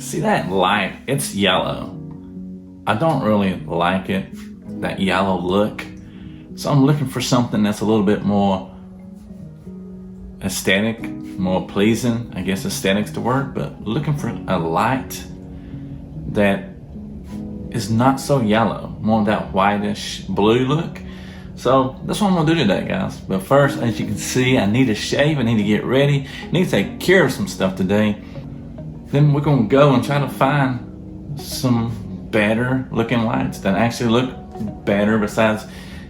See that light? It's yellow. I don't really like it, that yellow look. So I'm looking for something that's a little bit more aesthetic, more pleasing. I guess aesthetic's the word, but looking for a light that is not so yellow, more that whitish blue look. So that's what I'm gonna do today, guys. But first, as you can see, I need to shave, I need to get ready, I need to take care of some stuff today. Then we're gonna go and try to find some better looking lights that actually look better besides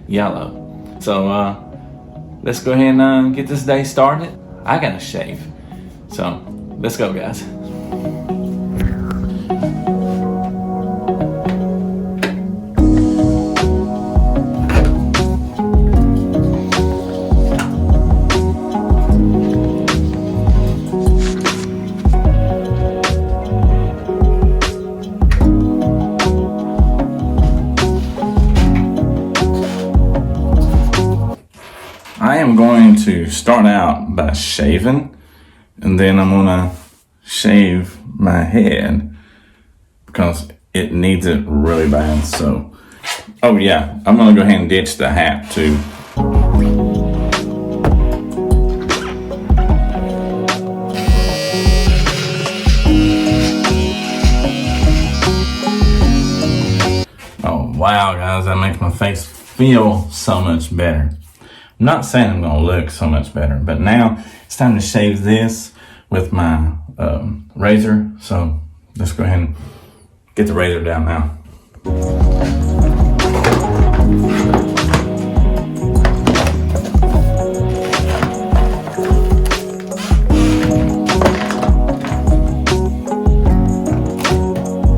yellow. So let's go ahead and get this day started. I gotta shave. So let's go, guys. I am going to start out by shaving, and then I'm gonna shave my head because it needs it really bad. So, oh yeah, I'm gonna go ahead and ditch the hat too. Oh wow, guys, that makes my face feel so much better. I'm not saying I'm gonna look so much better, but now it's time to shave this with my razor. So let's go ahead and get the razor down now.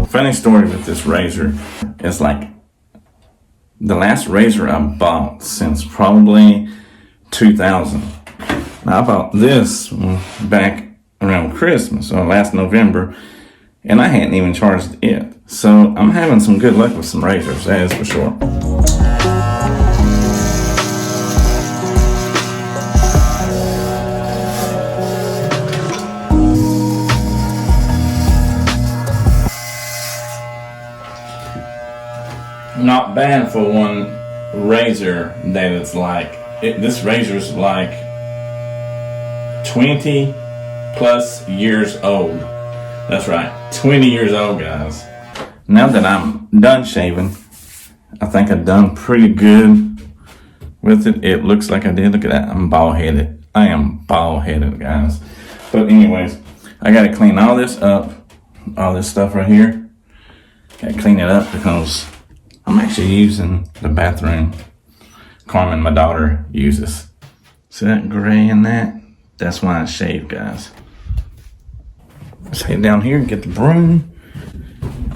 Funny story with this razor is like the last razor I bought since probably 2000. Now I bought this back around Christmas, or last November, and I hadn't even charged it. So I'm having some good luck with some razors, that is for sure. Not bad for one razor that it's like, this razor's like 20 plus years old. That's right, 20 years old, guys. Now that I'm done shaving, I think I've done pretty good with it. It looks like I did. Look at that, I'm bald headed. I am bald headed, guys. But anyways, I gotta clean all this up, all this stuff right here. Gotta clean it up because I'm actually using the bathroom Carmen, my daughter, uses. See that gray in that? That's why I shave, guys. Let's head down here and get the broom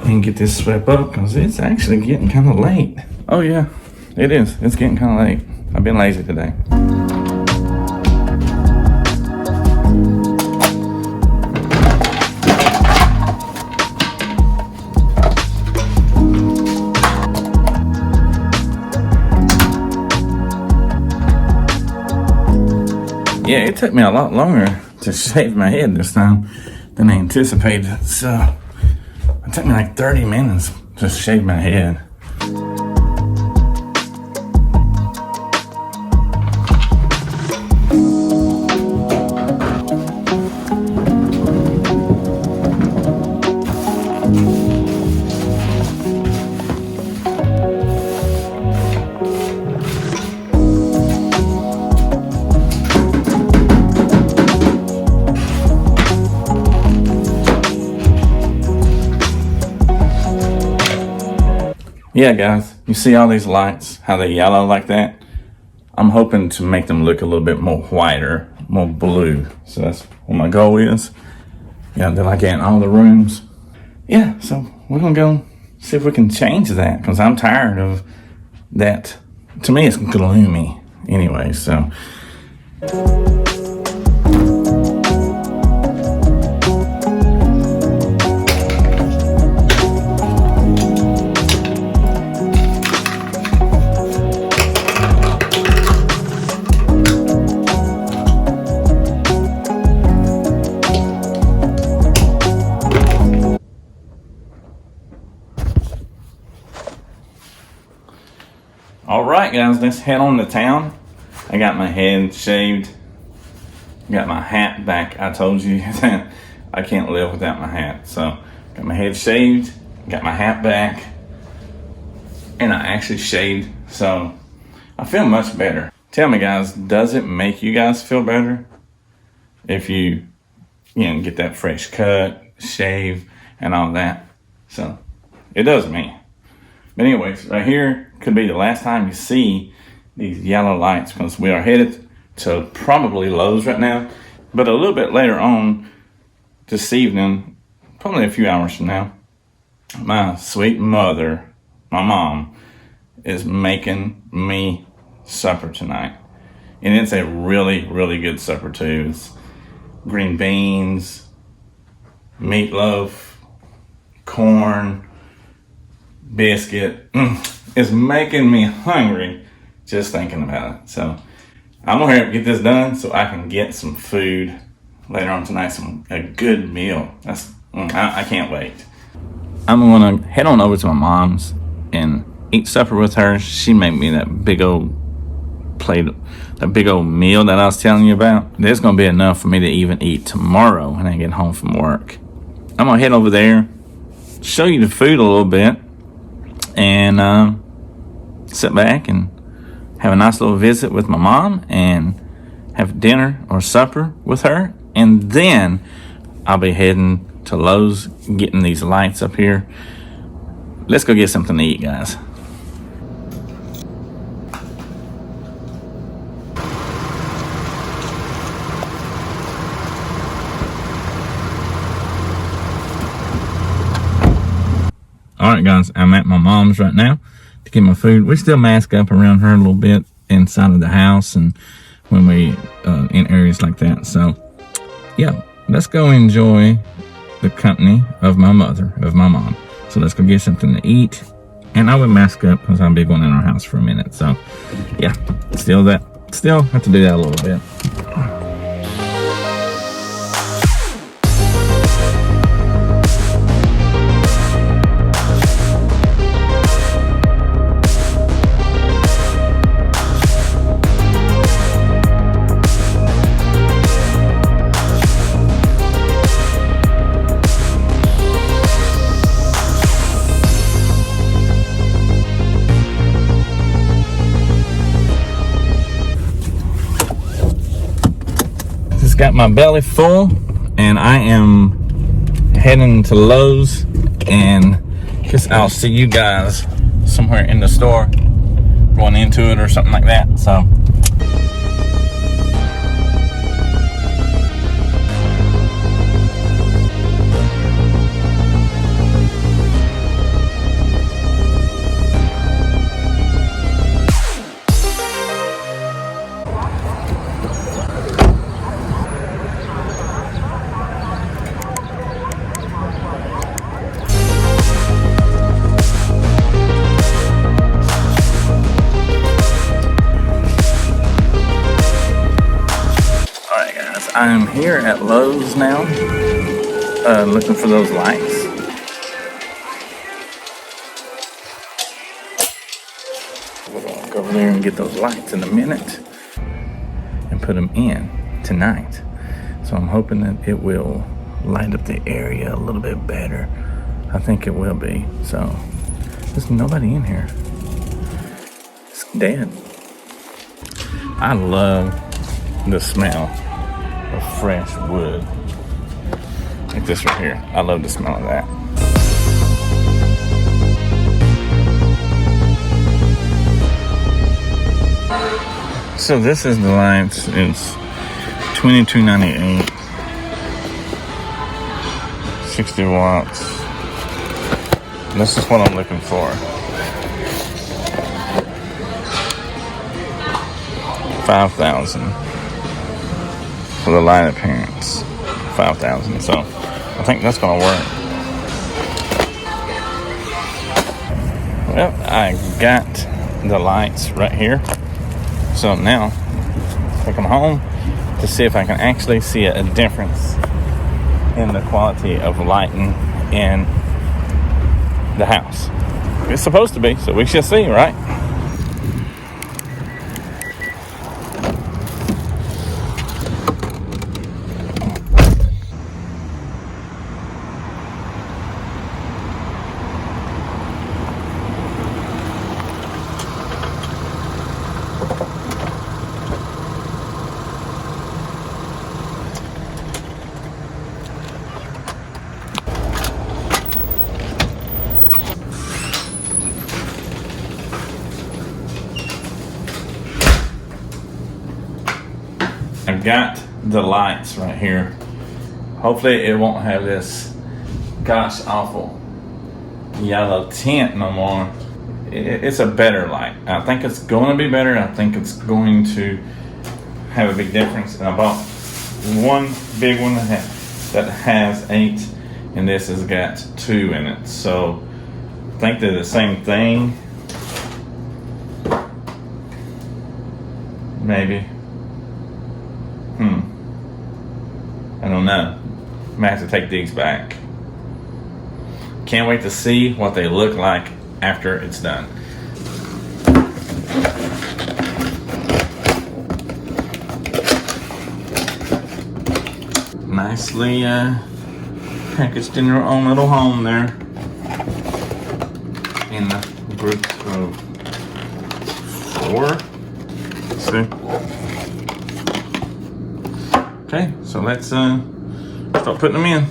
and get this swept up because it's actually getting kind of late. Oh yeah, it is. It's getting kind of late. I've been lazy today. Yeah, it took me a lot longer to shave my head this time than I anticipated. So it took me like 30 minutes to shave my head. Yeah, guys, you see all these lights, how they yellow like that? I'm hoping to make them look a little bit more whiter, more blue. So that's what my goal is. Yeah, they're like in all the rooms. Yeah, so we're gonna go see if we can change that because I'm tired of that. To me, it's gloomy anyway, so. Alright guys, let's head on to town. I got my head shaved. Got my hat back. I told you that I can't live without my hat. So, got my head shaved, got my hat back, and I actually shaved. So, I feel much better. Tell me guys, does it make you guys feel better if you get that fresh cut, shave, and all that? So, it does me. But anyways, right here could be the last time you see these yellow lights, because we are headed to probably Lowe's right now. But a little bit later on this evening, probably a few hours from now, my sweet mother, my mom, is making me supper tonight. And it's a really, really good supper too. It's green beans, meatloaf, corn, biscuit. It's making me hungry just thinking about it. So I'm gonna hurry up and get this done so I can get some food later on tonight, a good meal. I can't wait. I'm gonna head on over to my mom's and eat supper with her. She made me that big old plate, that big old meal that I was telling you about. There's gonna be enough for me to even eat tomorrow when I get home from work. I'm gonna head over there, show you the food a little bit, and sit back and have a nice little visit with my mom and have dinner or supper with her. And then I'll be heading to Lowe's, getting these lights up here. Let's go get something to eat, guys. All right, guys, I'm at my mom's right now to get my food. We still mask up around her a little bit inside of the house and when we in areas like that. So yeah, let's go enjoy the company of my mother, of my mom. So let's go get something to eat. And I would mask up because I'll be going in our house for a minute. So yeah, still have to do that a little bit. Got my belly full and I am heading to Lowe's, and guess I'll see you guys somewhere in the store, going into it or something like that. So I'm here at Lowe's now, looking for those lights. We're gonna go over there and get those lights in a minute and put them in tonight. So I'm hoping that it will light up the area a little bit better. I think it will be. So there's nobody in here. It's dead. I love the smell of fresh wood. Like this right here. I love the smell of that. So this is the lights. It's $22.98. 60 watts. This is what I'm looking for. 5,000 for the light appearance. 5,000. So I think that's gonna work. Well, I got the lights right here. So now take them home to see if I can actually see a difference in the quality of lighting in the house. It's supposed to be, so we shall see, right? got the lights right here. Hopefully it won't have this gosh awful yellow tint no more. It's a better light. I think it's going to be better. I think it's going to have a big difference. And I bought one big one that has 8, and this has got 2 in it. So I think they're the same thing. Maybe. I don't know. I might have to take these back. Can't wait to see what they look like after it's done. Nicely packaged in their own little home there. In the group of 4. Let's see. Okay, so let's start putting them in.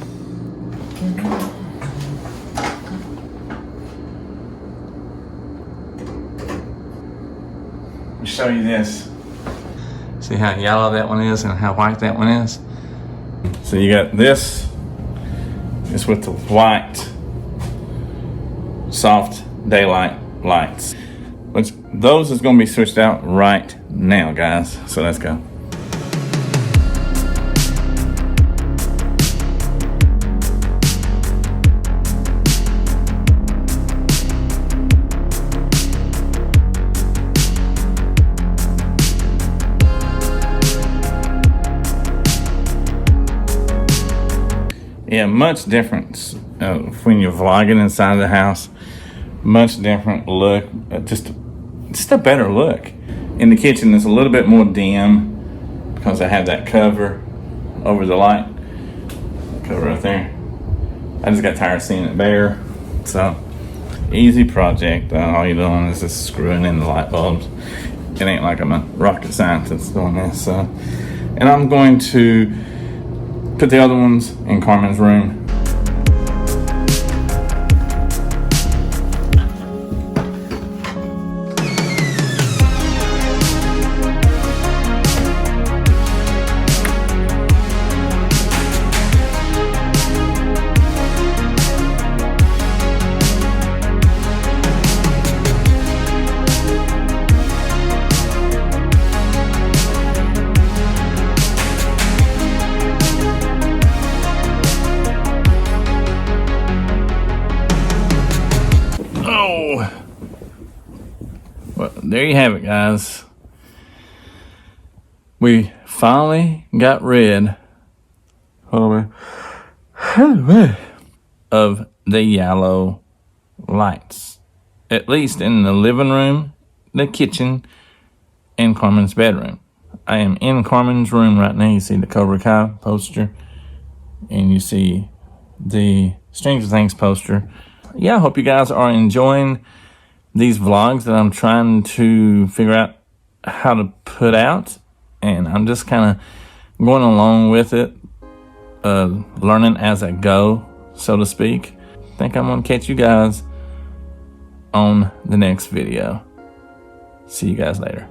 Let me show you this. See how yellow that one is and how white that one is? So you got this with the white soft daylight lights. Which those is gonna be switched out right now, guys. So let's go. Yeah, much difference when you're vlogging inside the house. Much different look, just a better look. In the kitchen, it's a little bit more dim because I have that cover over the light. Cover right there. I just got tired of seeing it bare. So, easy project. All you're doing is just screwing in the light bulbs. It ain't like I'm a rocket scientist doing this. So, and I'm going to put the other ones in Carmen's room. Well, there you have it, guys. We finally got rid of the yellow lights. At least in the living room, the kitchen, and Carmen's bedroom. I am in Carmen's room right now. You see the Cobra Kai poster, and you see the Stranger Things poster. Yeah, I hope you guys are enjoying these vlogs that I'm trying to figure out how to put out, and I'm just kind of going along with it, learning as I go, so to speak. I think I'm going to catch you guys on the next video. See you guys later.